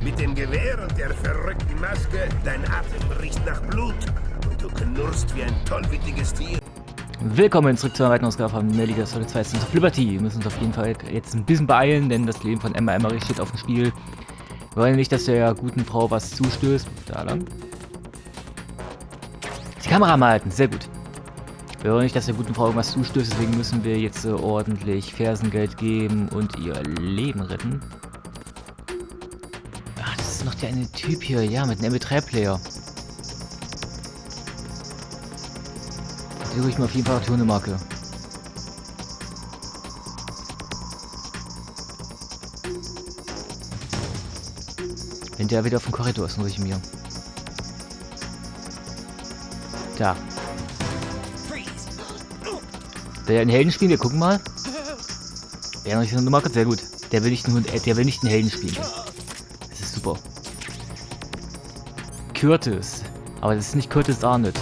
Mit dem Gewehr und der verrückten Maske, dein Atem riecht nach Blut und du knurrst wie ein tollwütiges Tier. Willkommen zurück zur weiteren Ausgabe von Melody Solid 2 Sons of Liberty. Wir müssen uns auf jeden Fall jetzt ein bisschen beeilen, denn das Leben von Emma Emmerich steht auf dem Spiel. Wir wollen nicht, dass der guten Frau was zustößt. Da lang. Die Kamera mal halten, sehr gut. Wir wollen nicht, dass der guten Frau irgendwas zustößt, deswegen müssen wir jetzt ordentlich Fersengeld geben und ihr Leben retten. Ach, das ist noch der eine Typ hier, ja, mit einem MP3-Player. Da suche ich mir auf jeden Fall auch eine Marke. Wenn der wieder auf dem Korridor ist, muss ich mir. Da. Der einen Helden spielen, wir gucken mal. Der noch nicht so eine Marke, sehr gut. Der will nicht einen Helden spielen. Das ist super. Curtis. Aber das ist nicht Curtis Arnett.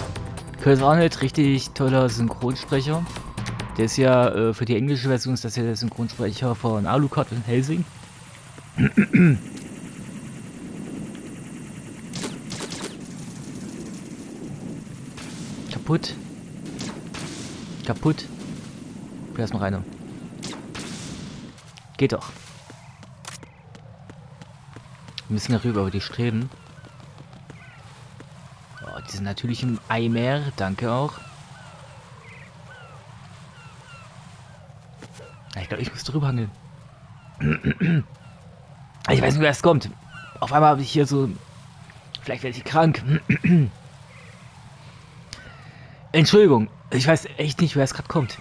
Curtis Arnett, richtig toller Synchronsprecher. Der ist ja für die englische Version ist das ja der Synchronsprecher von Alucard und Helsing. Kaputt. Kaputt. Da ist noch einer. Geht doch. Wir müssen darüber über die Streben. Oh, die sind natürlich im Eimer. Danke auch. Ich glaube, ich muss drüber hangeln. Ich weiß nicht, wer es kommt. Auf einmal habe ich hier so... Vielleicht werde ich krank. Entschuldigung. Ich weiß echt nicht, wer es gerade kommt.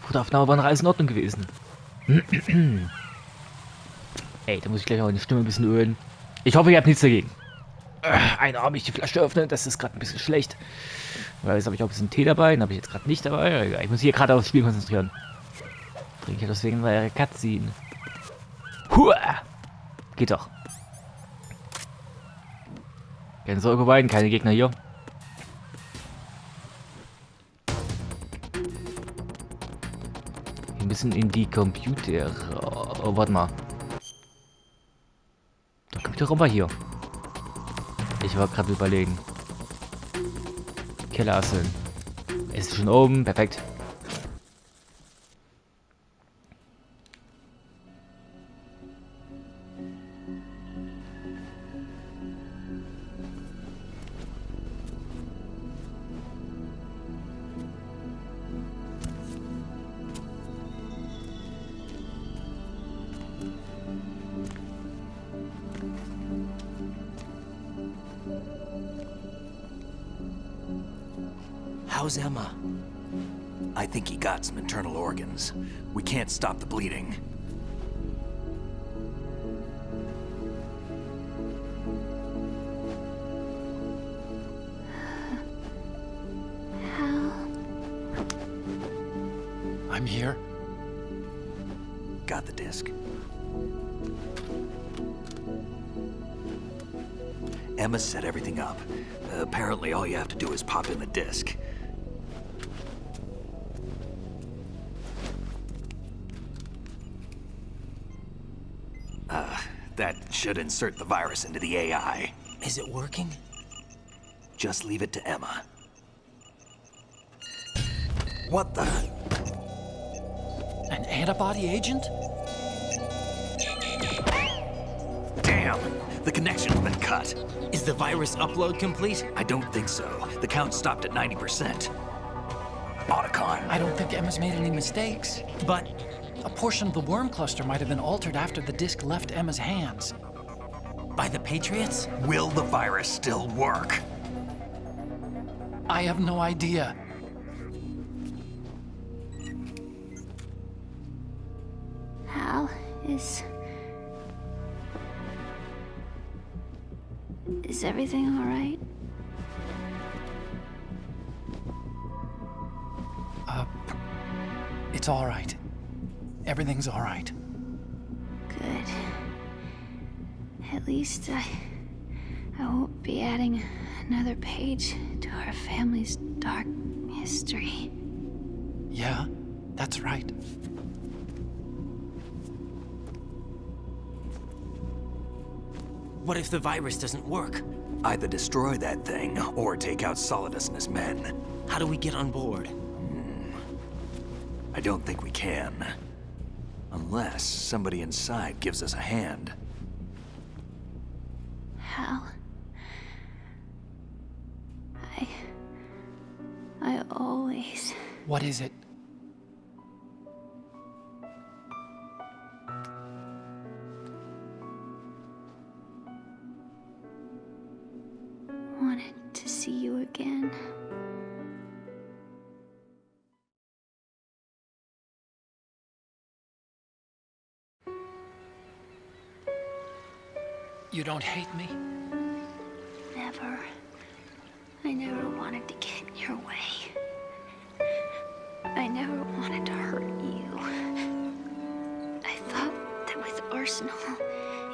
Fotoaufnahme war noch alles in Ordnung gewesen. Ey, da muss ich gleich auch meine Stimme ein bisschen ölen. Ich hoffe, ihr habt nichts dagegen. Einarmig die Flasche öffnen, das ist gerade ein bisschen schlecht. Weil jetzt habe ich auch ein bisschen Tee dabei, den habe ich jetzt gerade nicht dabei. Ich muss hier gerade aufs Spiel konzentrieren. Trinke ich deswegen mal ihre Cutscene. Hua! Geht doch. Keine Sorge, beiden, keine Gegner hier. Wir müssen in die Computer. Oh, warte mal. Der Computerraum war hier. Ich war gerade überlegen. Kellerasseln. Ist schon oben. Perfekt. How's Emma? I think he got some internal organs. We can't stop the bleeding. I'm here. Got the disc. Emma set everything up. Apparently all you have to do is pop in the disc. That should insert the virus into the AI. Is it working? Just leave it to Emma. What the? An antibody agent? Damn! The connection's been cut. Is the virus upload complete? I don't think so. The count stopped at 90%. Otacon. I don't think Emma's made any mistakes. But a portion of the worm cluster might have been altered after the disc left Emma's hands. By the Patriots? Will the virus still work? I have no idea. Hal, is everything all right? It's all right. Everything's all right. Good. At least I won't be adding another page to our family's dark history. Yeah, that's right. What if the virus doesn't work? Either destroy that thing, or take out Solidus and his men. How do we get on board? I don't think we can. Unless somebody inside gives us a hand. Hal. I always... What is it? wanted to see you again. You don't hate me? Never. I never wanted to get in your way. I never wanted to hurt you. I thought that with Arsenal,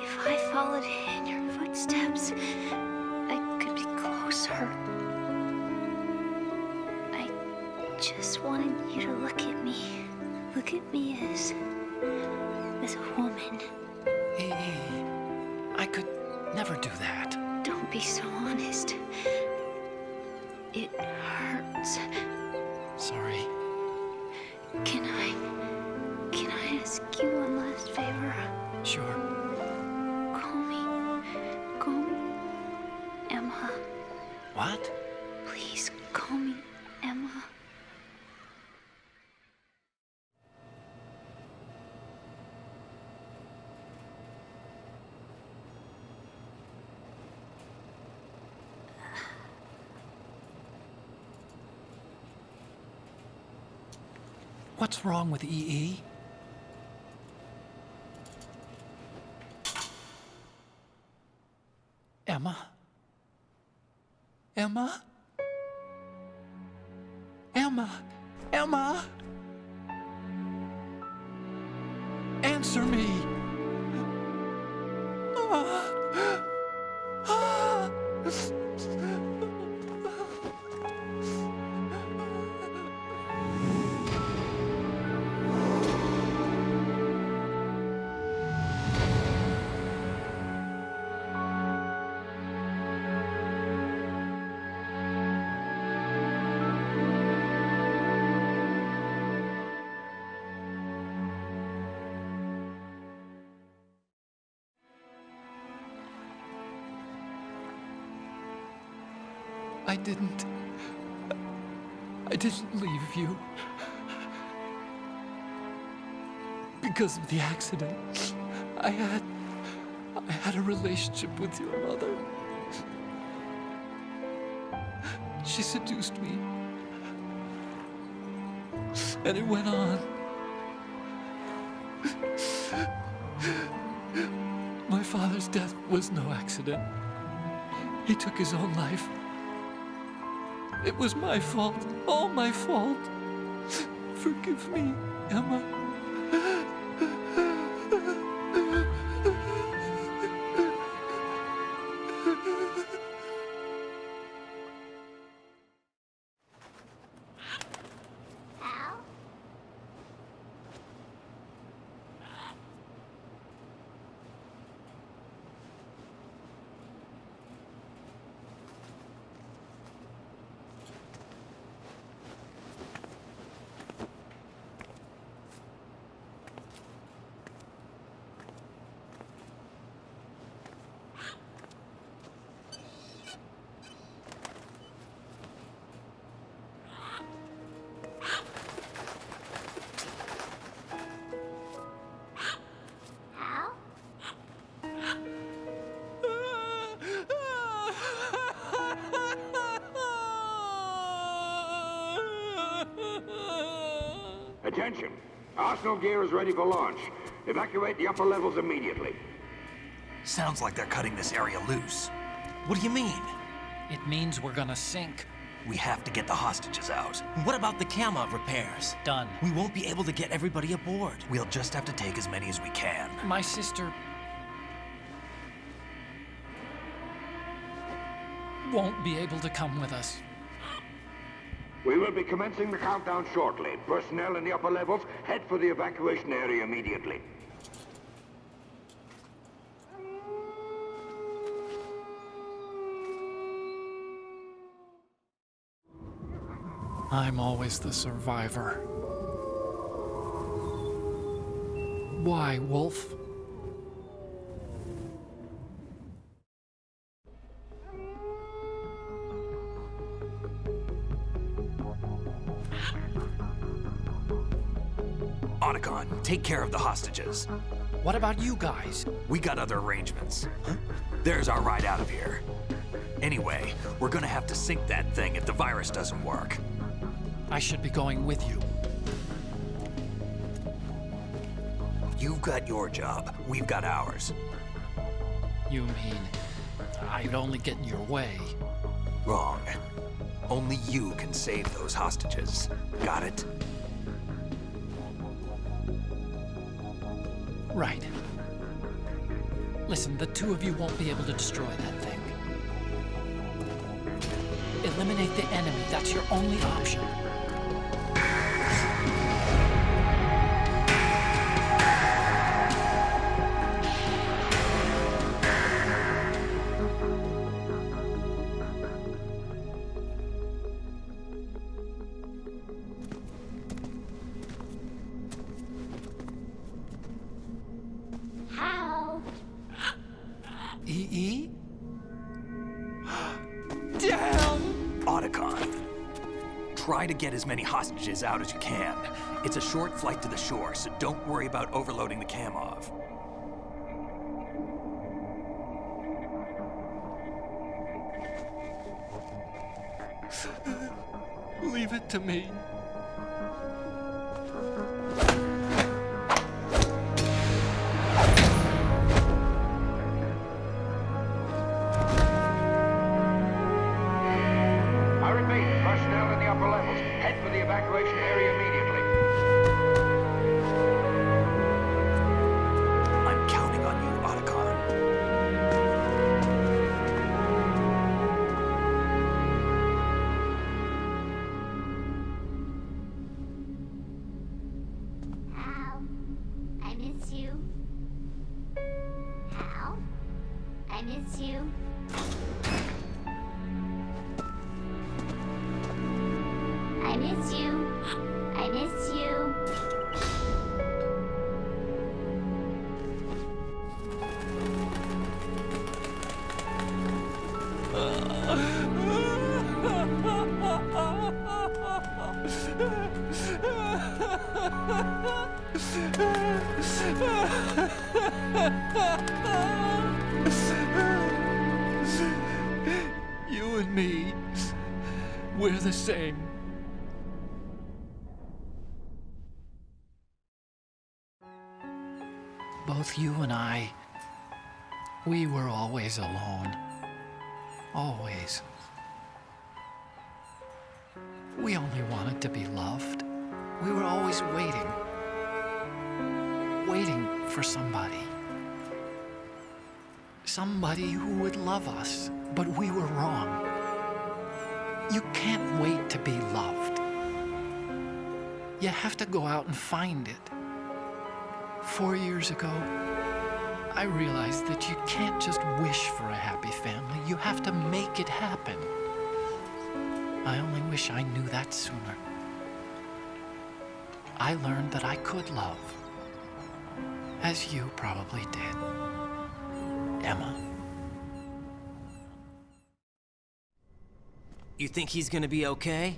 if I followed in your footsteps, I could be closer. I just wanted you to look at me. Look at me as a woman. I could never do that. Don't be so honest. It hurts. Sorry. Can I ask you one last favor? Sure. Call me Emma. What? Please call me Emma. What's wrong with EE? Emma? Emma? Emma? Emma? Answer me! I didn't leave you. Because of the accident, I had a relationship with your mother. She seduced me. And it went on. My father's death was no accident. He took his own life. It was my fault, all my fault. Forgive me, Emma. Attention! Arsenal gear is ready for launch. Evacuate the upper levels immediately. Sounds like they're cutting this area loose. What do you mean? It means we're gonna sink. We have to get the hostages out. What about the camera repairs? Done. We won't be able to get everybody aboard. We'll just have to take as many as we can. My sister won't be able to come with us. We will be commencing the countdown shortly. Personnel in the upper levels, head for the evacuation area immediately. I'm always the survivor. Why, Wolf? Otacon, take care of the hostages. What about you guys? We got other arrangements. There's our ride out of here. Anyway, we're gonna have to sink that thing if the virus doesn't work. I should be going with you. You've got your job, we've got ours. You mean I'd only get in your way? Wrong. Only you can save those hostages. Got it? Right. Listen, the two of you won't be able to destroy that thing. Eliminate the enemy. That's your only option. How? EE? Damn! Otacon. Try to get as many hostages out as you can. It's a short flight to the shore, so don't worry about overloading the Camov. Leave it to me. I repeat, personnel in the upper levels, head for the evacuation area immediately. I'm counting on you, Otacon. Hal, I miss you. Hal, I miss you. I miss you. I miss you. You and me, we're the same. Both you and I, we were always alone. Always. We only wanted to be loved. We were always waiting. Waiting for somebody. Somebody who would love us, but we were wrong. You can't wait to be loved. You have to go out and find it. 4 years ago, I realized that you can't just wish for a happy family. You have to make it happen. I only wish I knew that sooner. I learned that I could love, as you probably did, Emma. You think he's gonna be okay?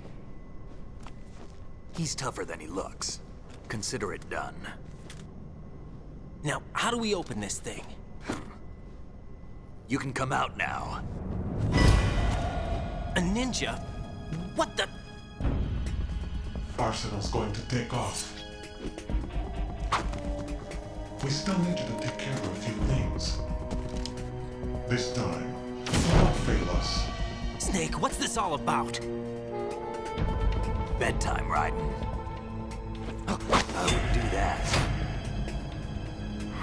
He's tougher than he looks. Consider it done. Now, how do we open this thing? You can come out now. A ninja? What the? Arsenal's going to take off. We still need you to take care of a few things. This time, do not fail us. Snake, what's this all about? Bedtime, Raiden. I wouldn't do that.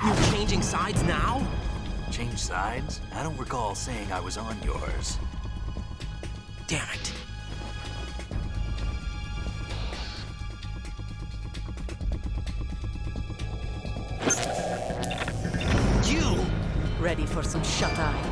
You're changing sides now? Change sides? I don't recall saying I was on yours. Damn it. You! Ready for some shut-eye?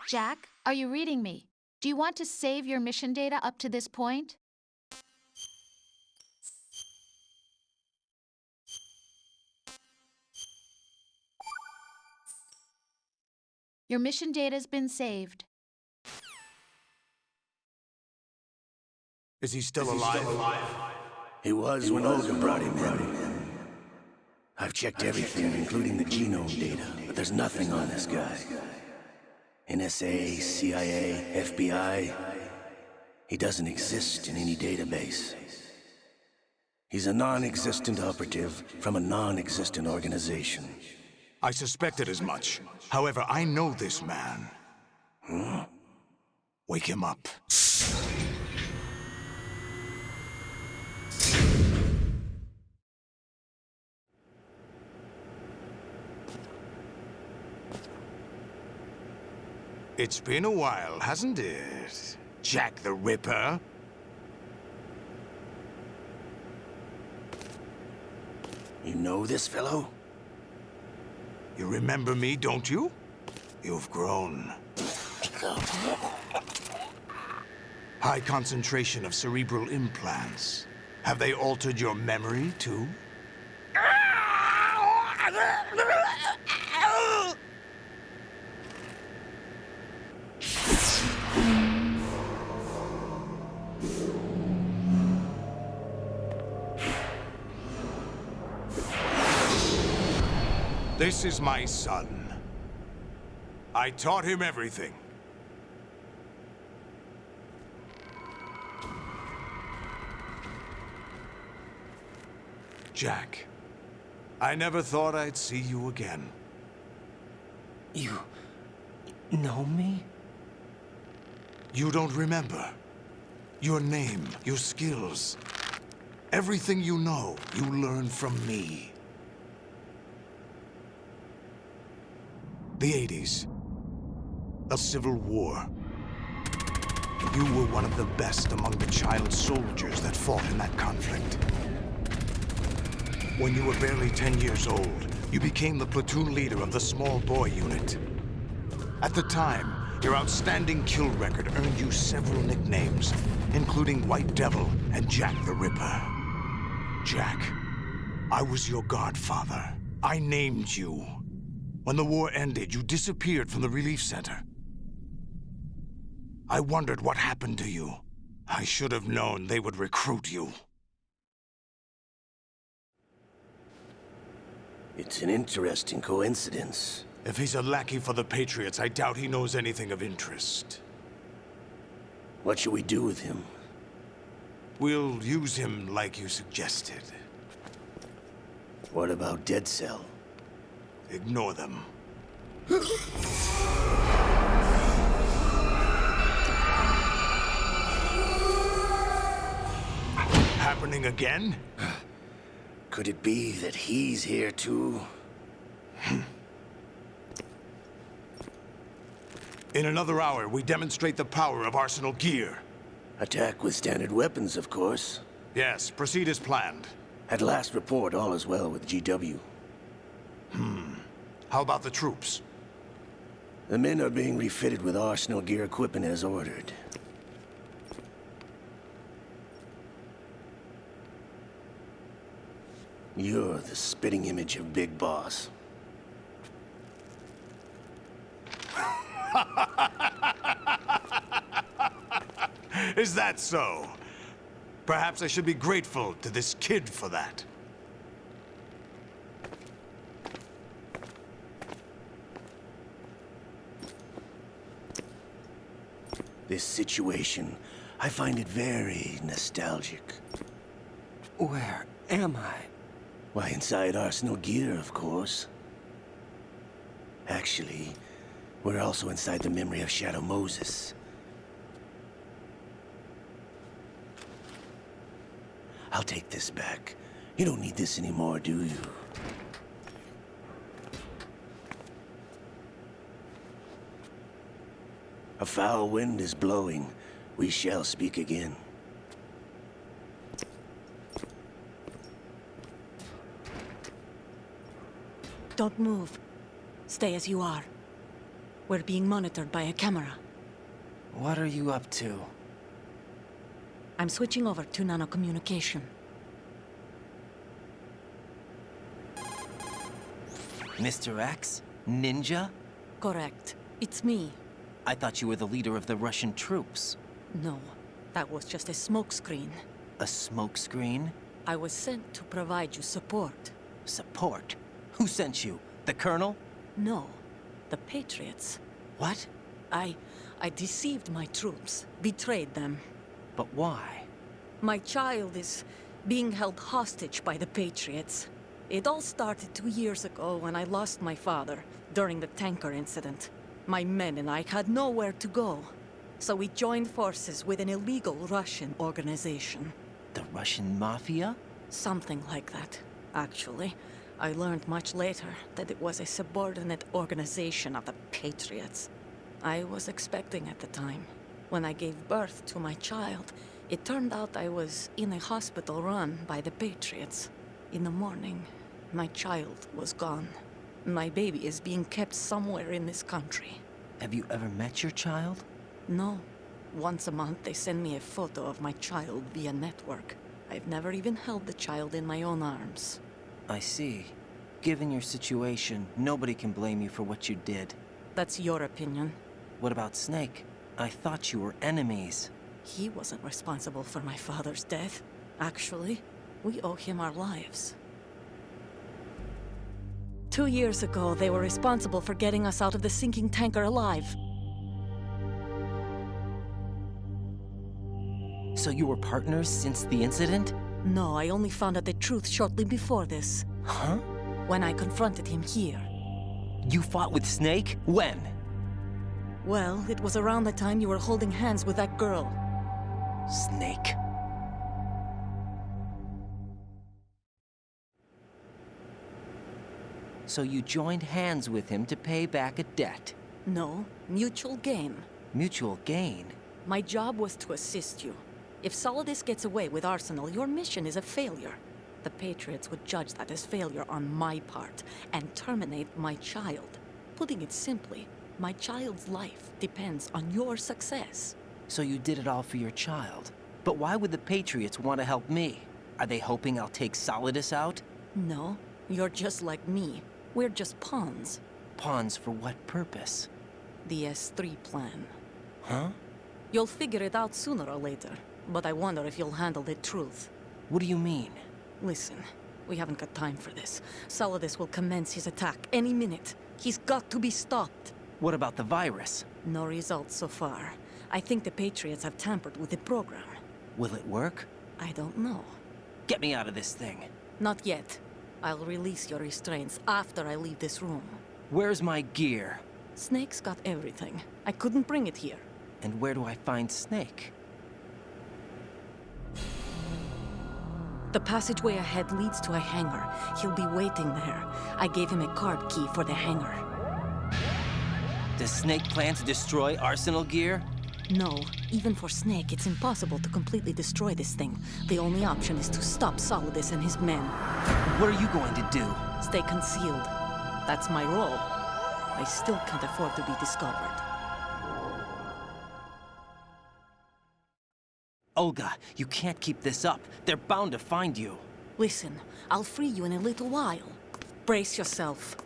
Jack, are you reading me? Do you want to save your mission data up to this point? Your mission data's been saved. Is he still alive? He was when Olga brought him in. I've checked everything, including the genome data, but there's nothing on this guy. NSA, CIA, FBI. He doesn't exist in any database. He's a non-existent operative from a non-existent organization. I suspected as much. However, I know this man. Wake him up. It's been a while, hasn't it? Jack the Ripper? You know this fellow? You remember me, don't you? You've grown. High concentration of cerebral implants. Have they altered your memory, too? This is my son. I taught him everything. Jack, I never thought I'd see you again. You know me? You don't remember. Your name, your skills. Everything you know, you learned from me. The 80s. The Civil War. You were one of the best among the child soldiers that fought in that conflict. When you were barely 10 years old, you became the platoon leader of the small boy unit. At the time, your outstanding kill record earned you several nicknames, including White Devil and Jack the Ripper. Jack, I was your godfather. I named you. When the war ended, you disappeared from the relief center. I wondered what happened to you. I should have known they would recruit you. It's an interesting coincidence. If he's a lackey for the Patriots, I doubt he knows anything of interest. What should we do with him? We'll use him like you suggested. What about Dead Cell? Ignore them. Happening again? Could it be that he's here too? In another hour, we demonstrate the power of Arsenal gear. Attack with standard weapons, of course. Yes, proceed as planned. At last report, all is well with GW. How about the troops? The men are being refitted with Arsenal gear equipment as ordered. You're the spitting image of Big Boss. Is that so? Perhaps I should be grateful to this kid for that. This situation, I find it very nostalgic. Where am I? Why, inside Arsenal gear, of course. Actually, we're also inside the memory of Shadow Moses. I'll take this back. You don't need this anymore, do you? A foul wind is blowing. We shall speak again. Don't move. Stay as you are. We're being monitored by a camera. What are you up to? I'm switching over to nanocommunication. Mr. X? Ninja? Correct. It's me. I thought you were the leader of the Russian troops. No, that was just a smokescreen. A smokescreen? I was sent to provide you support. Support? Who sent you? The Colonel? No, the Patriots. What? I deceived my troops, betrayed them. But why? My child is being held hostage by the Patriots. It all started 2 years ago when I lost my father during the tanker incident. My men and I had nowhere to go, so we joined forces with an illegal Russian organization. The Russian Mafia? Something like that, actually. I learned much later that it was a subordinate organization of the Patriots. I was expecting at the time. When I gave birth to my child, it turned out I was in a hospital run by the Patriots. In the morning, my child was gone. My baby is being kept somewhere in this country. Have you ever met your child? No. Once a month, they send me a photo of my child via network. I've never even held the child in my own arms. I see. Given your situation, nobody can blame you for what you did. That's your opinion. What about Snake? I thought you were enemies. He wasn't responsible for my father's death. Actually, we owe him our lives. 2 years ago, they were responsible for getting us out of the sinking tanker alive. So you were partners since the incident? No, I only found out the truth shortly before this. Huh? When I confronted him here. You fought with Snake? When? Well, it was around the time you were holding hands with that girl. Snake. So you joined hands with him to pay back a debt? No, mutual gain. Mutual gain? My job was to assist you. If Solidus gets away with Arsenal, your mission is a failure. The Patriots would judge that as failure on my part and terminate my child. Putting it simply, my child's life depends on your success. So you did it all for your child. But why would the Patriots want to help me? Are they hoping I'll take Solidus out? No, you're just like me. We're just pawns. Pawns for what purpose? The S3 plan. Huh? You'll figure it out sooner or later, but I wonder if you'll handle the truth. What do you mean? Listen, we haven't got time for this. Solidus will commence his attack any minute. He's got to be stopped. What about the virus? No results so far. I think the Patriots have tampered with the program. Will it work? I don't know. Get me out of this thing. Not yet. I'll release your restraints after I leave this room. Where's my gear? Snake's got everything. I couldn't bring it here. And where do I find Snake? The passageway ahead leads to a hangar. He'll be waiting there. I gave him a card key for the hangar. Does Snake plan to destroy Arsenal gear? No. Even for Snake, it's impossible to completely destroy this thing. The only option is to stop Solidus and his men. What are you going to do? Stay concealed. That's my role. I still can't afford to be discovered. Olga, you can't keep this up. They're bound to find you. Listen, I'll free you in a little while. Brace yourself.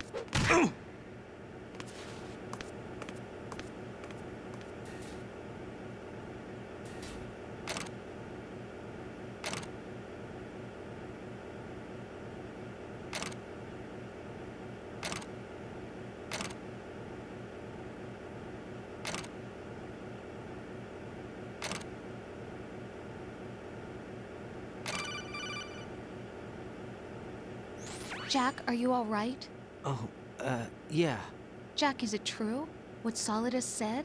Jack, are you all right? Oh, yeah. Jack, is it true? What Solidus said?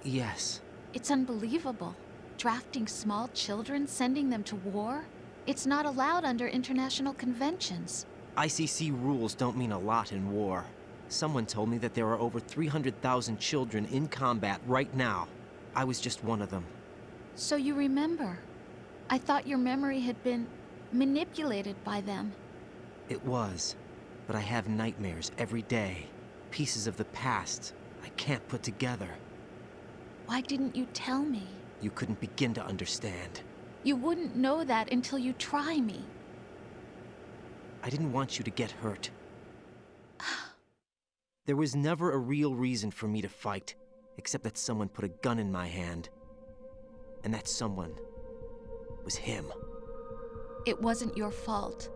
Yes. It's unbelievable. Drafting small children, sending them to war? It's not allowed under international conventions. ICC rules don't mean a lot in war. Someone told me that there are over 300,000 children in combat right now. I was just one of them. So you remember. I thought your memory had been manipulated by them. It was, but I have nightmares every day. Pieces of the past, I can't put together. Why didn't you tell me? You couldn't begin to understand. You wouldn't know that until you try me. I didn't want you to get hurt. There was never a real reason for me to fight, except that someone put a gun in my hand. And that someone was him. It wasn't your fault.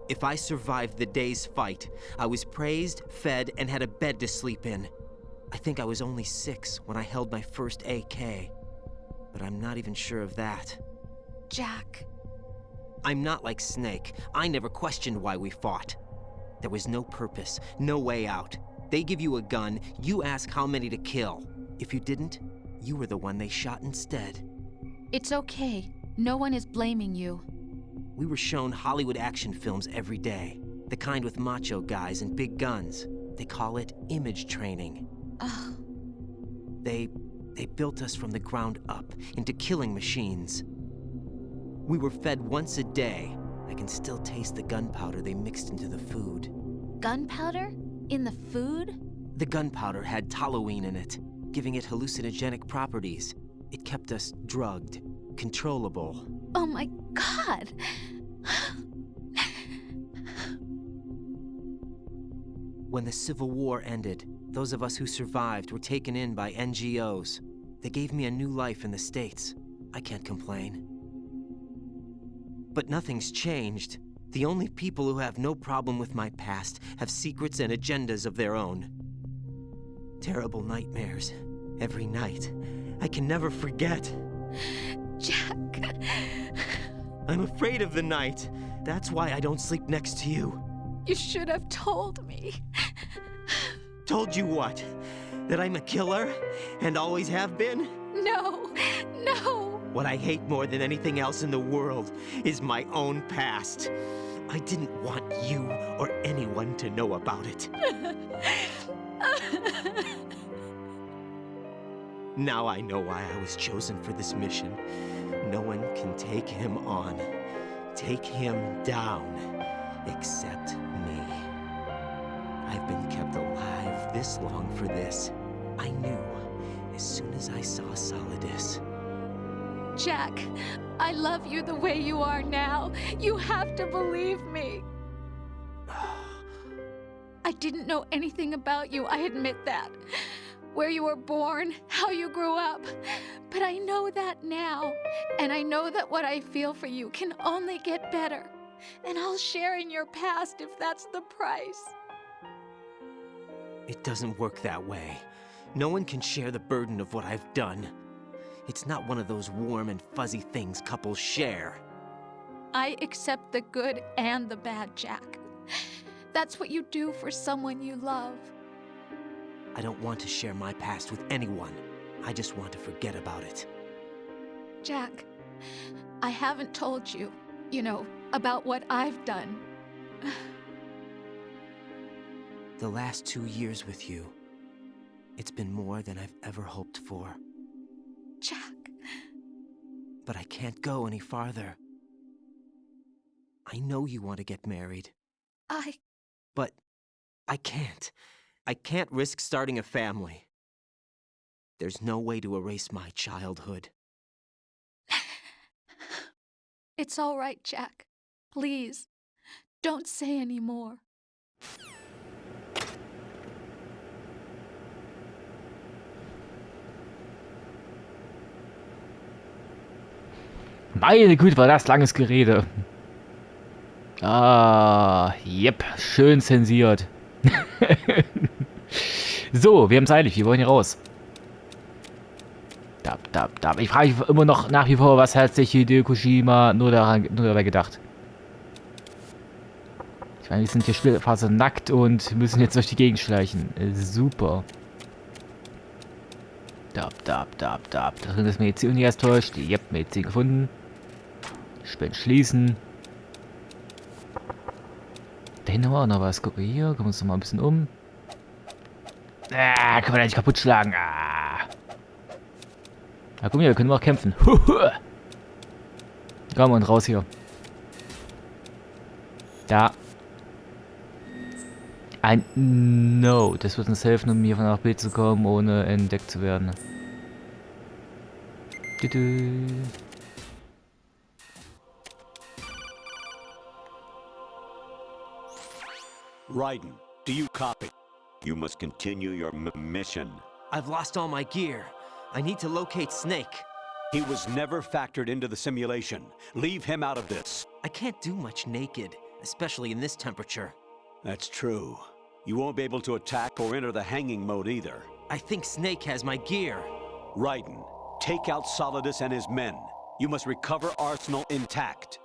If I survived the day's fight, I was praised, fed, and had a bed to sleep in. I think I was only 6 when I held my first AK. But I'm not even sure of that. Jack. I'm not like Snake. I never questioned why we fought. There was no purpose, no way out. They give you a gun, you ask how many to kill. If you didn't, you were the one they shot instead. It's okay. No one is blaming you. We were shown Hollywood action films every day. The kind with macho guys and big guns. They call it image training. Ugh. They built us from the ground up into killing machines. We were fed once a day. I can still taste the gunpowder they mixed into the food. Gunpowder? In the food? The gunpowder had toluene in it, giving it hallucinogenic properties. It kept us drugged, controllable. Oh my God! When the Civil War ended, those of us who survived were taken in by NGOs. They gave me a new life in the States. I can't complain. But nothing's changed. The only people who have no problem with my past have secrets and agendas of their own. Terrible nightmares. Every night. I can never forget. Jack. I'm afraid of the night. That's why I don't sleep next to you. You should have told me. Told you what? That I'm a killer? And always have been? No, no. What I hate more than anything else in the world is my own past. I didn't want you or anyone to know about it. Now I know why I was chosen for this mission. No one can take him on, take him down, except me. I've been kept alive this long for this. I knew as soon as I saw Solidus. Jack, I love you the way you are now. You have to believe me. I didn't know anything about you, I admit that. Where you were born, how you grew up. But I know that now. And I know that what I feel for you can only get better. And I'll share in your past if that's the price. It doesn't work that way. No one can share the burden of what I've done. It's not one of those warm and fuzzy things couples share. I accept the good and the bad, Jack. That's what you do for someone you love. I don't want to share my past with anyone. I just want to forget about it. Jack, I haven't told you, about what I've done. The last 2 years with you, it's been more than I've ever hoped for. Jack. But I can't go any farther. I know you want to get married. But I can't. I can't risk starting a family. There's no way to erase my childhood. It's all right, Jack. Please, don't say any more. Meine Güte, war das langes Gerede. Yep, schön zensiert. So, wir haben es eilig, wir wollen hier raus. Ich frage mich immer noch nach wie vor, was hat sich Hideo Kojima nur dabei gedacht. Ich meine, wir sind hier fast nackt und müssen jetzt durch die Gegend schleichen. Super. Da drin ist Medizin, die erst täuscht. Yep, Medizin gefunden. Spend schließen. Da hinten war auch noch was. Guck mal hier, gucken wir uns noch mal ein bisschen um. Können wir da nicht kaputt schlagen. Na guck mal, wir können auch kämpfen. Komm und raus hier. Da. Ein No. Das wird uns helfen, um hier von A nach B zu kommen, ohne entdeckt zu werden. Tütü. Raiden, do you copy? You must continue your mission. I've lost all my gear. I need to locate Snake. He was never factored into the simulation. Leave him out of this. I can't do much naked, especially in this temperature. That's true. You won't be able to attack or enter the hanging mode either. I think Snake has my gear. Raiden, take out Solidus and his men. You must recover Arsenal intact.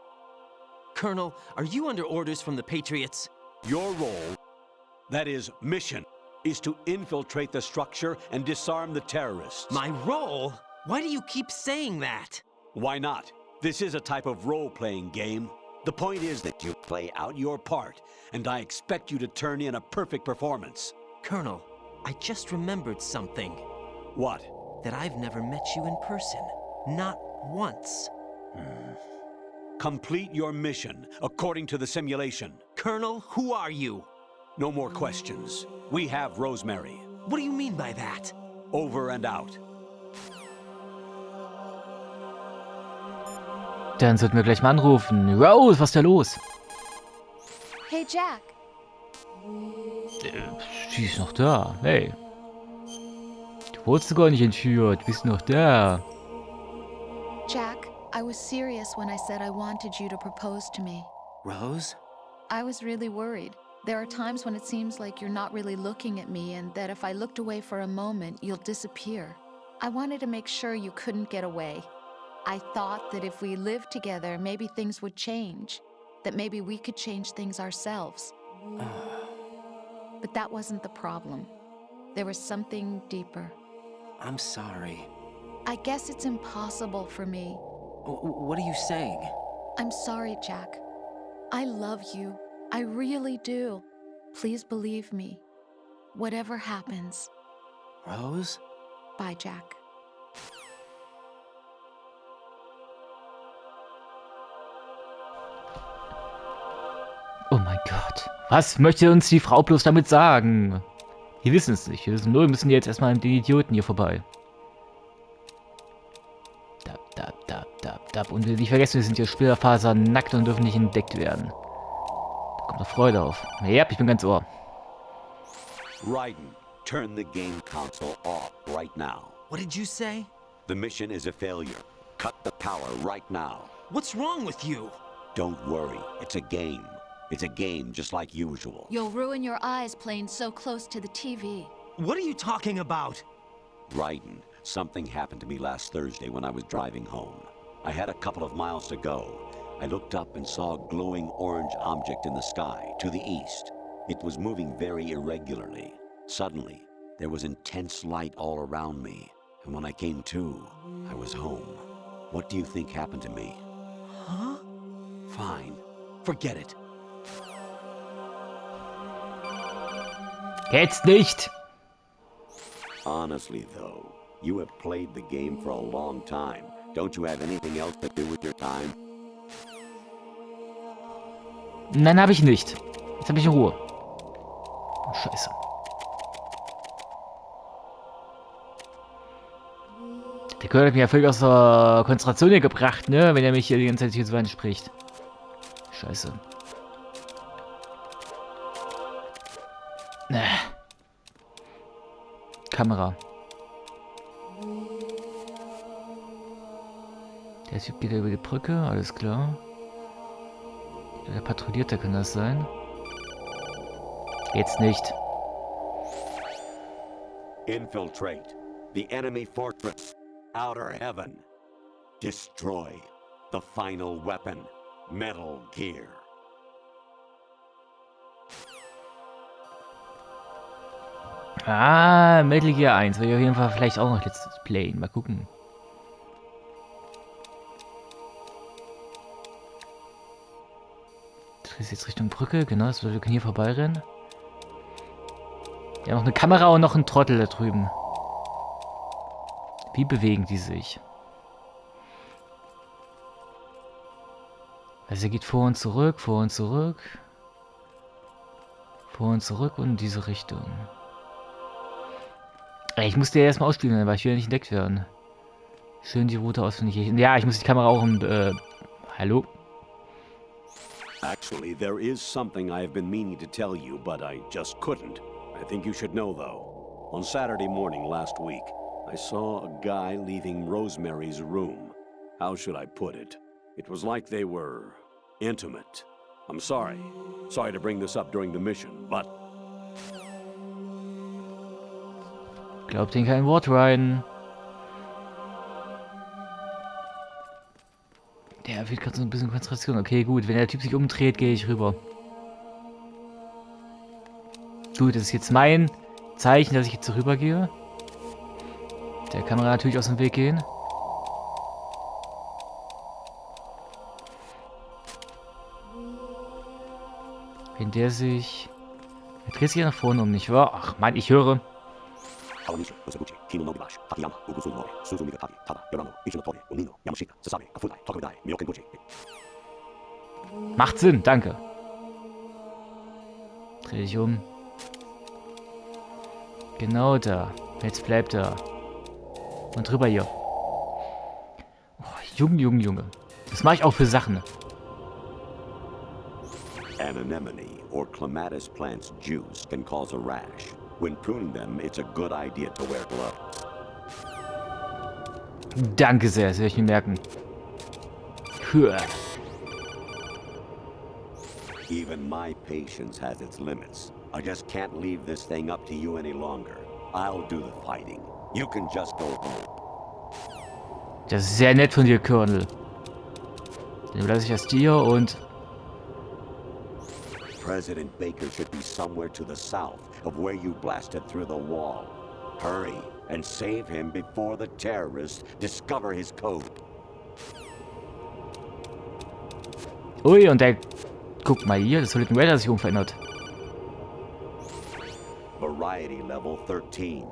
Colonel, are you under orders from the Patriots? Your role, that is, mission, is to infiltrate the structure and disarm the terrorists. My role? Why do you keep saying that? Why not? This is a type of role-playing game. The point is that you play out your part, and I expect you to turn in a perfect performance. Colonel, I just remembered something. What? That I've never met you in person. Not once. Complete your mission, according to the simulation. Colonel, who are you? No more questions. We have Rosemary. What do you mean by that? Over and out. Dann sollten wir gleich mal anrufen. Rose, was ist da los? Hey, Jack. Sie ist noch da. Hey. Du wurdest gar nicht entführt. Du bist noch da. Jack, I was serious when I said I wanted you to propose to me. Rose? I was really worried. There are times when it seems like you're not really looking at me and that if I looked away for a moment, you'll disappear. I wanted to make sure you couldn't get away. I thought that if we lived together, maybe things would change. That maybe we could change things ourselves. But that wasn't the problem. There was something deeper. I'm sorry. I guess it's impossible for me. What are you saying? I'm sorry, Jack. I love you. I really do. Please believe me. Whatever happens. Rose? Bye, Jack. Oh mein Gott. Was möchte uns die Frau bloß damit sagen? Wir wissen es nicht. Wir wissen nur, wir müssen jetzt erstmal an den Idioten hier vorbei. Und nicht vergessen, wir sind hier Splitterfaser nackt und dürfen nicht entdeckt werden. Da kommt noch Freude auf. Ja, ich bin ganz ohr. Raiden, turn the game console off right now. What did you say? The mission is a failure. Cut the power right now. What's wrong with you? Don't worry, it's a game. It's a game just like usual. You'll ruin your eyes playing so close to the TV. What are you talking about? Raiden, something happened to me last Thursday when I was driving home. I had a couple of miles to go. I looked up and saw a glowing orange object in the sky, to the east. It was moving very irregularly. Suddenly, there was intense light all around me, and when I came to, I was home. What do you think happened to me? Huh? Fine. Forget it. Jetzt nicht! Honestly, though, you have played the game for a long time. Don't you have anything else to do with your time? Nein, habe ich nicht. Jetzt habe ich in Ruhe. Oh, Scheiße. Der Kerl hat mich ja völlig aus der Konzentration hier gebracht, ne? Wenn er mich hier die ganze Zeit hier so anspricht. Scheiße. Kamera. Der Typ geht über die Brücke, alles klar. Der Patrouillierte kann das sein. Jetzt nicht. Infiltrate the enemy fortress, Outer Heaven. Destroy the final weapon, Metal Gear. Ah, Metal Gear 1. Will ich auf jeden Fall vielleicht auch noch jetzt playen. Mal gucken. Das ist jetzt Richtung Brücke. Genau, das wir können hier vorbeirennen. Ja, noch eine Kamera und noch ein Trottel da drüben. Wie bewegen die sich? Also er geht vor und zurück, vor und zurück. Vor und zurück und in diese Richtung. Ey, ich musste ja erstmal ausspielen, weil ich will ja nicht entdeckt werden. Schön die Route ausfindig. Ja, ich muss die Kamera auch hallo? Actually, there is something I have been meaning to tell you, but I just couldn't. I think you should know, though. On Saturday morning last week, I saw a guy leaving Rosemary's room. How should I put it? It was like they were intimate. I'm sorry. Sorry to bring this up during the mission, but... Glaubt ihnen kein Wort, Raiden. Der fehlt gerade so ein bisschen Konzentration. Okay, gut. Wenn der Typ sich umdreht, gehe ich rüber. Gut, das ist jetzt mein Zeichen, dass ich jetzt rüber gehe. Der Kamera natürlich aus dem Weg gehen. Wenn der sich... Er dreht sich ja nach vorne um, nicht wahr? Ach Mann, ich höre. Macht Sinn, danke. Dreh dich um. Genau da. Jetzt bleibt er. Und drüber hier. Oh, Junge. Das mache ich auch für Sachen. An anemone or clematis plant's juice can cause a rash. When pruning them, it's a good idea to wear gloves. Danke sehr, das werde ich mir merken. Puh. Even my patience has its limits. I just can't leave this thing up to you any longer. I'll do the fighting. You can just go home. Das ist sehr nett von dir, Colonel. Dann überlasse ich das dir und... President Baker should be somewhere to the south of where you blasted through the wall. Hurry and save him before the terrorists discover his code. Ui, und der... Guck mal hier, das Solid Red hat sich umverändert. Variety level 13.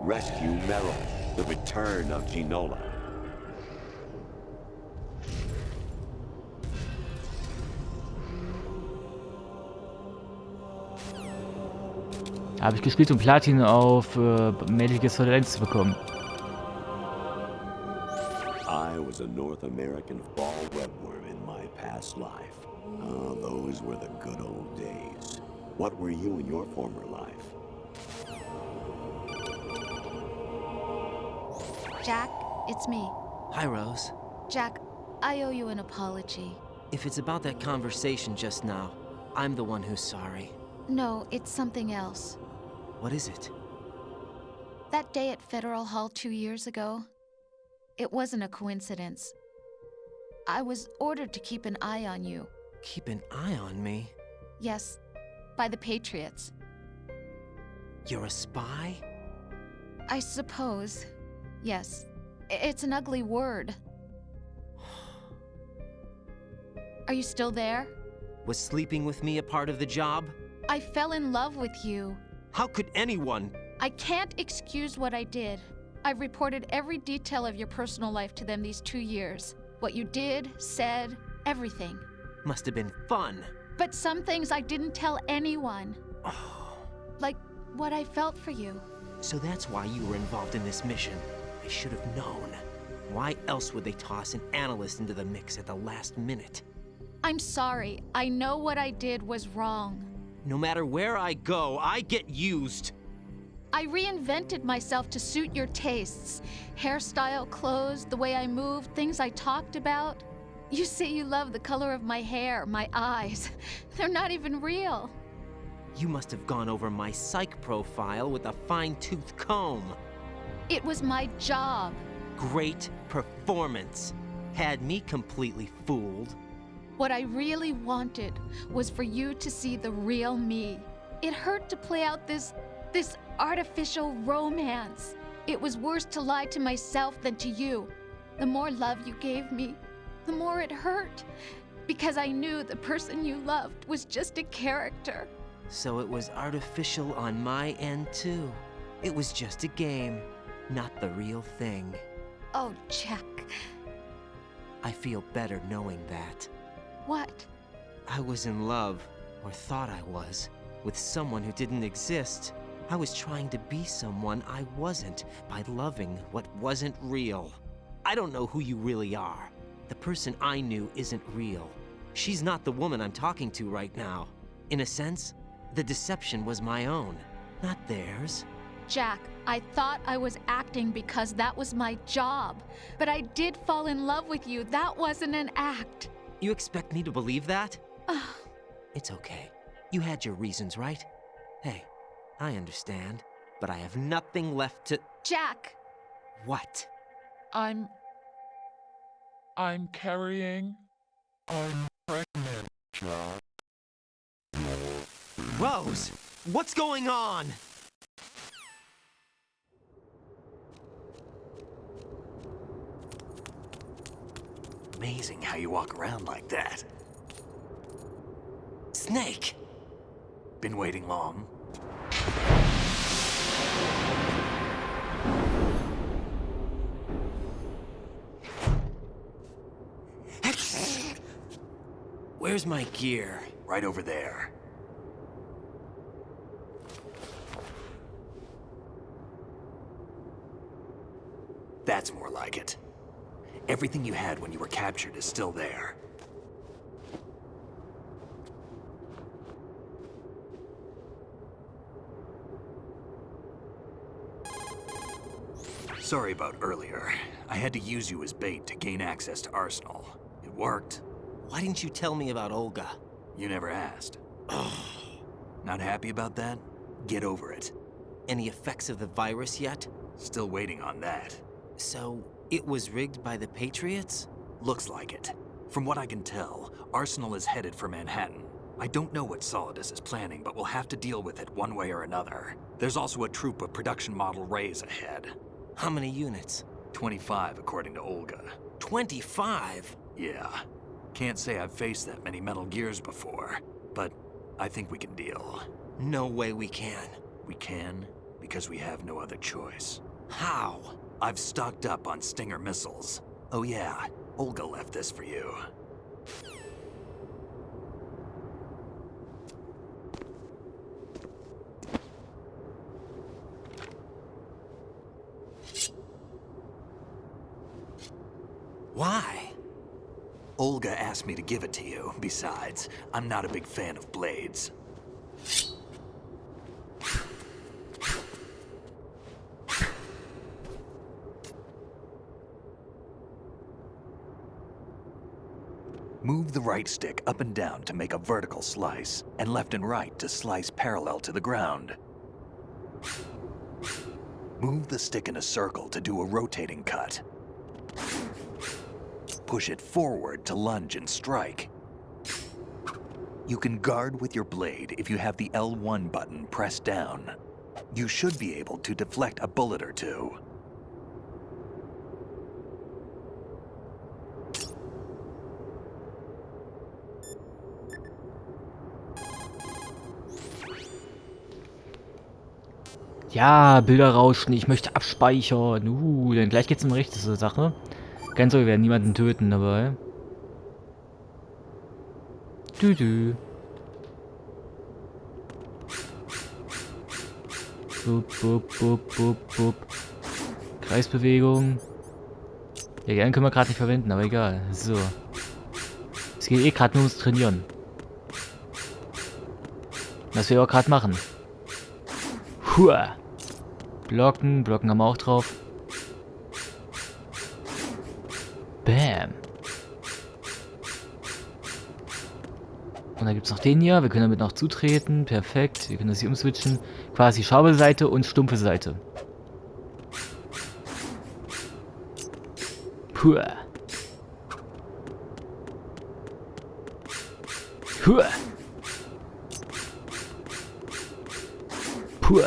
Rescue Merrill, the return of Ginola. Habe ich gespielt, um Platin auf Metal Gear Solid 1 zu bekommen. I was a North American fall webworm in my past life. Oh, those were the good old days. What were you in your former life? Jack, it's me. Hi, Rose. Jack, I owe you an apology. If it's about that conversation just now, I'm the one who's sorry. No, it's something else. What is it? That day at Federal Hall 2 years ago, it wasn't a coincidence. I was ordered to keep an eye on you. Keep an eye on me? Yes, by the Patriots. You're a spy? I suppose. Yes. It's an ugly word. Are you still there? Was sleeping with me a part of the job? I fell in love with you. How could anyone? I can't excuse what I did. I've reported every detail of your personal life to them these 2 years. What you did, said, everything. Must have been fun. But some things I didn't tell anyone. Like what I felt for you. So that's why you were involved in this mission. I should have known. Why else would they toss an analyst into the mix at the last minute? I'm sorry. I know what I did was wrong. No matter where I go, I get used. I reinvented myself to suit your tastes. Hairstyle, clothes, the way I moved, things I talked about. You say you love the color of my hair, my eyes. They're not even real. You must have gone over my psych profile with a fine-tooth comb. It was my job. Great performance. Had me completely fooled. What I really wanted was for you to see the real me. It hurt to play out this artificial romance. It was worse to lie to myself than to you. The more love you gave me, the more it hurt. Because I knew the person you loved was just a character. So it was artificial on my end too. It was just a game, not the real thing. Oh, Jack. I feel better knowing that. What? I was in love. Or thought I was. With someone who didn't exist. I was trying to be someone I wasn't by loving what wasn't real. I don't know who you really are. The person I knew isn't real. She's not the woman I'm talking to right now. In a sense, the deception was my own, not theirs. Jack, I thought I was acting because that was my job. But I did fall in love with you. That wasn't an act. You expect me to believe that? It's okay. You had your reasons, right? Hey, I understand, but I have nothing left to... Jack! What? I'm carrying. I'm pregnant, Jack. Rose! What's going on? Amazing how you walk around like that. Snake! Been waiting long? Where's my gear? Right over there. That's more like it. Everything you had when you were captured is still there. Sorry about earlier. I had to use you as bait to gain access to Arsenal. It worked. Why didn't you tell me about Olga? You never asked. Not happy about that? Get over it. Any effects of the virus yet? Still waiting on that. So, it was rigged by the Patriots? Looks like it. From what I can tell, Arsenal is headed for Manhattan. I don't know what Solidus is planning, but we'll have to deal with it one way or another. There's also a troop of production model Rays ahead. How many units? 25, according to Olga. 25? Yeah. Can't say I've faced that many Metal Gears before, but I think we can deal. No way we can. We can, because we have no other choice. How? I've stocked up on Stinger missiles. Oh yeah, Olga left this for you. Why? Olga asked me to give it to you. Besides, I'm not a big fan of blades. Move the right stick up and down to make a vertical slice, and left and right to slice parallel to the ground. Move the stick in a circle to do a rotating cut. Push it forward to lunge and strike. You can guard with your blade if you have the L1 button pressed down. You should be able to deflect a bullet or two. Ja, Bilder rauschen, ich möchte abspeichern. Dann gleich geht's um richtige Sache. Ganz so, wir werden niemanden töten dabei. Düdü. Bup, bup, bup, bup, bup. Kreisbewegung. Ja, gern können wir gerade nicht verwenden, aber egal. So. Es geht eh gerade nur ums Trainieren. Was wir auch gerade machen. Hua. Blocken haben wir auch drauf. Bam. Und dann gibt es noch den hier. Wir können damit noch zutreten. Perfekt. Wir können das hier umswitchen. Quasi Schaufelseite und stumpfe Seite. Puh. Puh. Puh.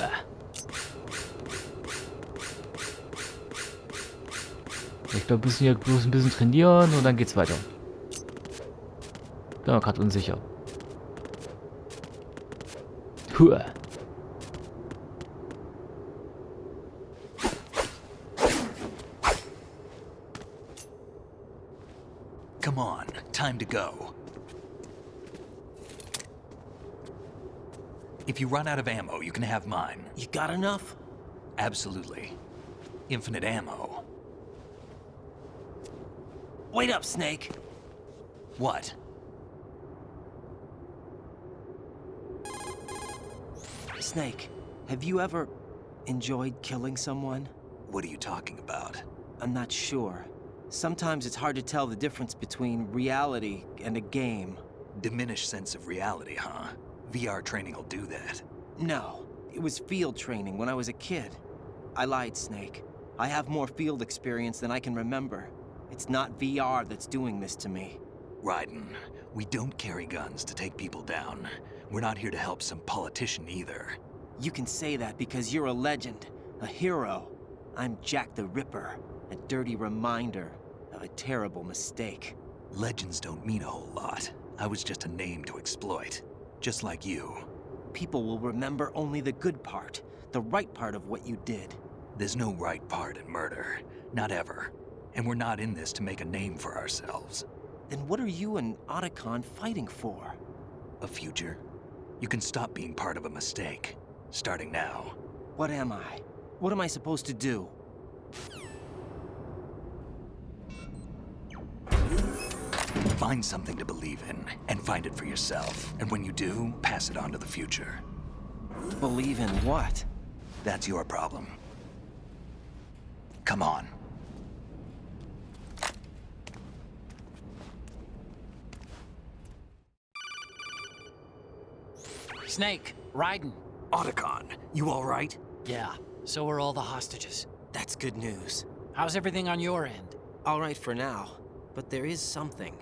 Ich glaube, wir müssen hier bloß ein bisschen trainieren und dann geht's weiter. Bin mir gerade unsicher. Puh. Come on, time to go. If you run out of ammo, you can have mine. You got enough? Absolutely. Infinite ammo. Wait up, Snake. What? Snake, have you ever enjoyed killing someone? What are you talking about? I'm not sure. Sometimes it's hard to tell the difference between reality and a game. Diminished sense of reality, huh? VR training will do that. No, it was field training when I was a kid. I lied, Snake. I have more field experience than I can remember. It's not VR that's doing this to me. Raiden, we don't carry guns to take people down. We're not here to help some politician either. You can say that because you're a legend, a hero. I'm Jack the Ripper, a dirty reminder of a terrible mistake. Legends don't mean a whole lot. I was just a name to exploit, just like you. People will remember only the good part, the right part of what you did. There's no right part in murder, not ever. And we're not in this to make a name for ourselves. Then what are you and Otacon fighting for? A future? You can stop being part of a mistake, starting now. What am I? What am I supposed to do? Find something to believe in, and find it for yourself. And when you do, pass it on to the future. Believe in what? That's your problem. Come on. Snake, Raiden. Otacon, you all right? Yeah, so are all the hostages. That's good news. How's everything on your end? All right for now, but there is something.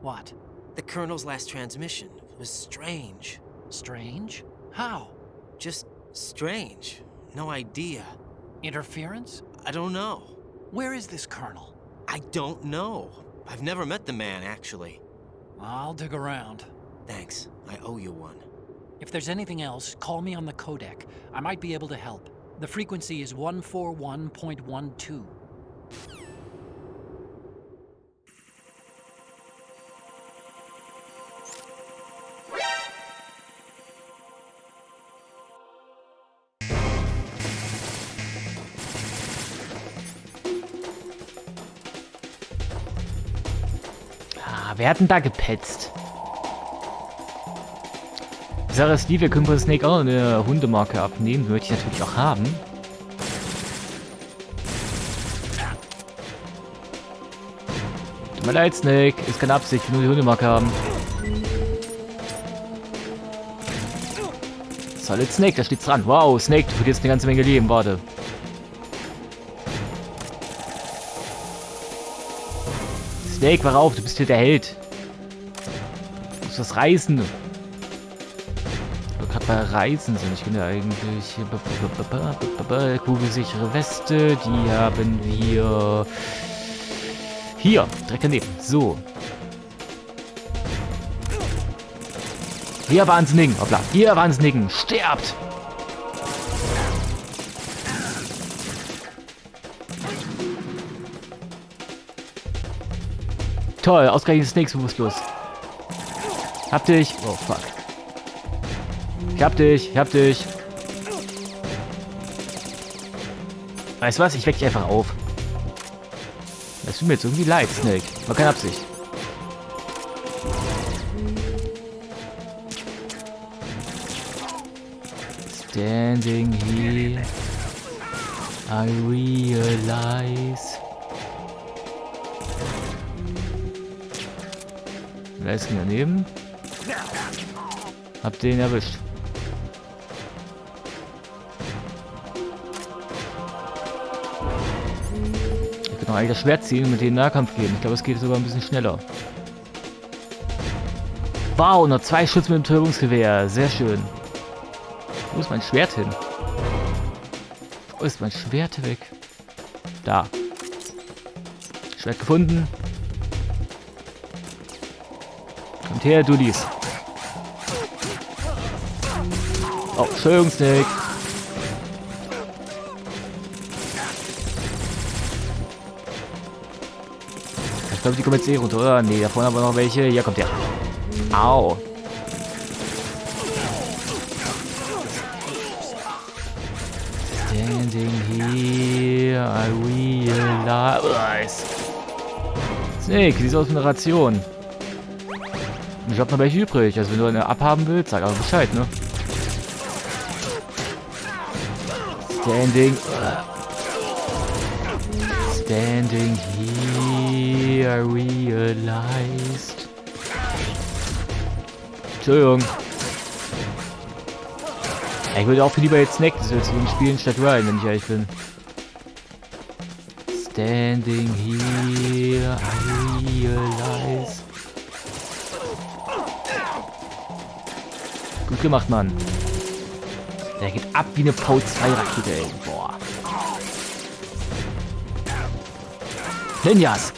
What? The Colonel's last transmission was strange. Strange? How? Just strange. No idea. Interference? I don't know. Where is this Colonel? I don't know. I've never met the man, actually. I'll dig around. Thanks. I owe you one. If there's anything else, call me on the codec. I might be able to help. The frequency is 141.12. Wer hat denn da gepetzt? Die Sache ist die, wir können von Snake auch eine Hundemarke abnehmen. Die möchte ich natürlich auch haben. Tut mir leid, Snake. Ist keine Absicht. Ich will nur die Hundemarke haben. Solid Snake, da steht's dran. Wow, Snake, du verlierst eine ganze Menge Leben. Warte. Snake, wach auf, du bist hier der Held. Du musst was reißen. Wo wir gerade bei Reisen sind. Ich bin ja eigentlich... Kugelsichere Weste. Die haben wir... Hier, direkt daneben. So. Hier Wahnsinnigen. Hoppla. Hier Wahnsinnigen. Sterbt! Toll, ausgerechnet Snakes bewusstlos. Hab dich. Oh, fuck. Ich hab dich, ich hab dich. Weißt du was? Ich weck dich einfach auf. Das tut mir jetzt irgendwie leid, Snake. War keine Absicht. Standing here, I realize. Wer ist denn daneben? Hab den erwischt. Ich kann auch eigentlich das Schwert ziehen und mit dem Nahkampf gehen. Ich glaube, es geht sogar ein bisschen schneller. Wow, nur 2 Schüsse mit dem Täubungsgewehr. Sehr schön. Wo ist mein Schwert hin? Wo ist mein Schwert weg? Da. Schwert gefunden. Kommt her, Dudis. Oh, Entschuldigung, Snake. Ich glaube, die kommen jetzt eh runter, oder? Nee, da vorne haben wir noch welche. Hier kommt der. Au. Standing here, I realize. Snake, wie sieht's aus mit der Ration? Ich hab noch welche übrig. Also wenn du eine abhaben willst, sag aber Bescheid, ne? Standing here, I realized. Entschuldigung. Ich würde auch viel lieber jetzt Snack das zu spielen statt Ryan, wenn ich ehrlich bin. Standing here, I realize. Gut gemacht, Mann. Der geht ab wie eine V2-Rakete, ey. Boah. Ninjas.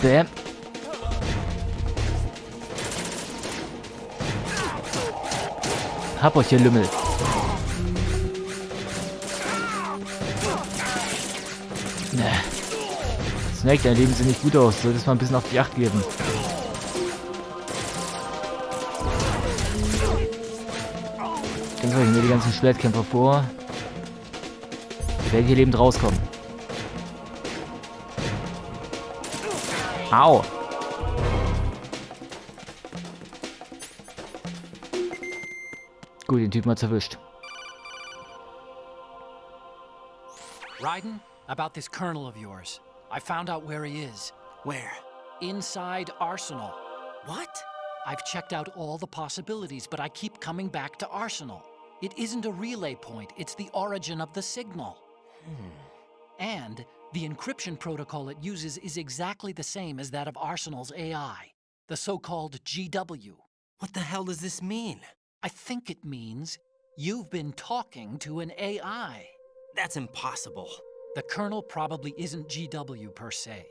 Bäm. Hab euch, ihr Lümmel. Snake, dein Leben sieht nicht gut aus. Solltest mal ein bisschen auf die Acht geben. Denkt euch mir die ganzen Schwertkämpfer vor. Die werden hier lebend rauskommen. Au! Gut, den Typen hat's erwischt. Raiden, about this colonel of yours. I found out where he is. Where? Inside Arsenal. What? I've checked out all the possibilities, but I keep coming back to Arsenal. It isn't a relay point, it's the origin of the signal. And the encryption protocol it uses is exactly the same as that of Arsenal's AI, the so-called GW. What the hell does this mean? I think it means you've been talking to an AI. That's impossible. The kernel probably isn't GW per se.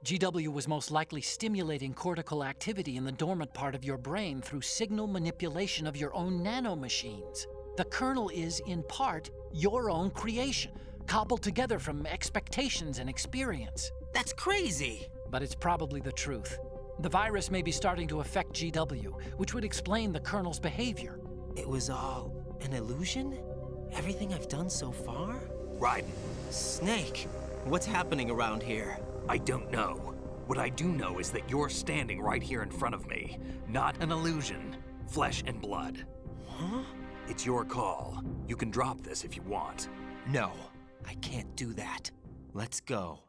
GW was most likely stimulating cortical activity in the dormant part of your brain through signal manipulation of your own nanomachines. The kernel is, in part, your own creation, cobbled together from expectations and experience. That's crazy! But it's probably the truth. The virus may be starting to affect GW, which would explain the kernel's behavior. It was all an illusion? Everything I've done so far? Raiden, Snake, what's happening around here? I don't know. What I do know is that you're standing right here in front of me. Not an illusion. Flesh and blood. Huh? It's your call. You can drop this if you want. No, I can't do that. Let's go.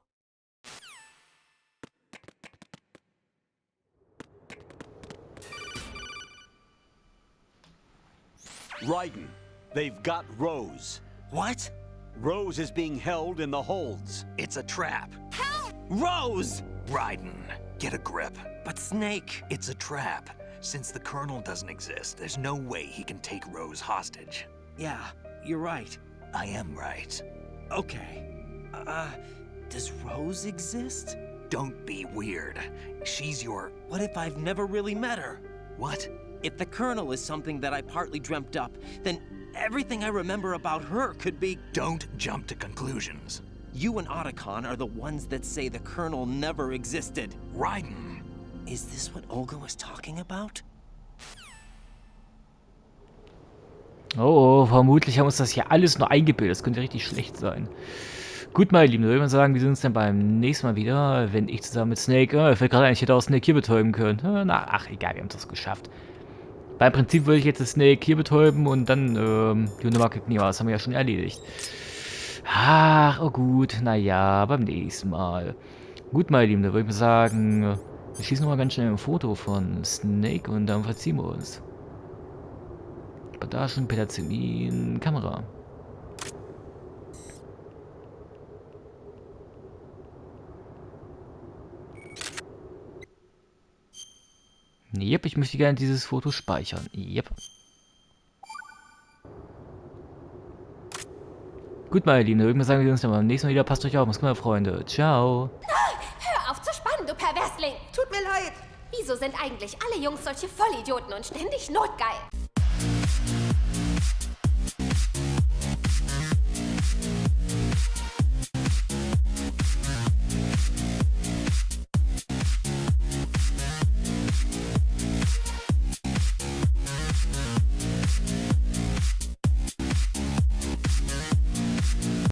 Raiden, they've got Rose. What? Rose is being held in the holds. It's a trap. Rose! Raiden, get a grip. But Snake... It's a trap. Since the Colonel doesn't exist, there's no way he can take Rose hostage. Yeah, you're right. I am right. Okay. Does Rose exist? Don't be weird. She's your... What if I've never really met her? What? If the Colonel is something that I partly dreamt up, then everything I remember about her could be... Don't jump to conclusions. You and Otacon are the ones that say the Colonel never existed. Raiden. Is this what Olga was talking about? Oh, vermutlich haben wir uns das hier alles nur eingebildet. Das könnte richtig schlecht sein. Gut, meine Lieben, würde ich mal sagen, wir sehen uns dann beim nächsten Mal wieder, wenn ich zusammen mit Snake... fällt gerade ein, ich hätte auch Snake hier betäuben können. Na, ach, egal, wir haben das geschafft. Beim Prinzip würde ich jetzt das Snake hier betäuben und dann die Hundemarke knicken. Das haben wir ja schon erledigt. Ach, oh gut. Naja, beim nächsten Mal. Gut, meine Lieben, da würde ich mal sagen, wir schießen nochmal ganz schnell ein Foto von Snake und dann verziehen wir uns. Bandagen, Penicillin, Kamera. Yep, ich möchte gerne dieses Foto speichern. Yep. Gut, meine Lieben, dann würde ich mal sagen, wir sehen uns dann beim nächsten Mal wieder. Passt euch auf, macht's gut, Freunde. Ciao. Hör auf zu spannen, du Perversling! Tut mir leid. Wieso sind eigentlich alle Jungs solche Vollidioten und ständig notgeil?